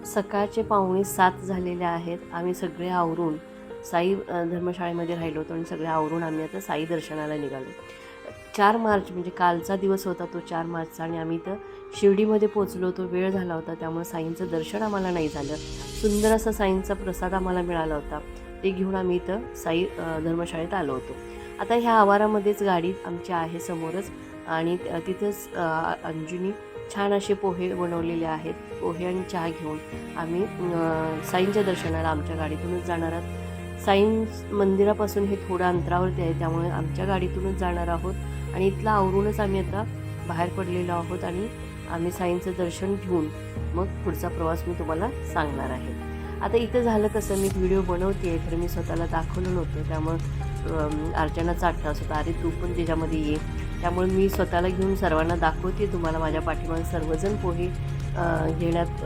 सकाळचे 6:45 झालेले आहेत. आम्ही सगळे आवरून साई धर्मशाळेमध्ये राहिलो होतो आणि सगळे आवरून आम्ही आता साई दर्शनाला निघालो. 4 मार्च म्हणजे कालचा दिवस होता तो 4 मार्चचा आणि आम्ही इथं शिर्डीमध्ये पोचलो होतो. वेळ झाला होता त्यामुळे साईंचं दर्शन आम्हाला नाही झालं. सुंदर असा साईंचा प्रसाद आम्हाला मिळाला होता. ते घेऊन आम्ही इथं साई धर्मशाळेत आलो होतो. आता ह्या आवारामध्येच गाडी आमची आहे समोरच आणि तिथंच अंजूनी छान असे पोहे बनवलेले आहेत. पोहे आणि चहा घेऊन आम्ही साईंच्या दर्शनाला आमच्या गाडीतूनच जाणार आहोत. साईं मंदिरापासून हे थोडं अंतरावरती आहे त्यामुळे आमच्या गाडीतूनच जाणार आहोत आणि इथलं आवरूनच आम्ही आता बाहेर पडलेलो आहोत आणि आम्ही साईंचं दर्शन घेऊन मग पुढचा प्रवास मी तुम्हाला सांगणार आहे. आता इथं झालं कसं, मी व्हिडिओ बनवते आहे तर मी स्वतःला दाखवलं नव्हतं त्यामुळं अर्चनाचा अट्टास होता, अरे तू पण त्याच्यामध्ये ये. त्यामुळे मी स्वतःला घेऊन सर्वांना दाखवते. तुम्हाला माझ्या पाठीमागे सर्वजण पोहे घेण्यात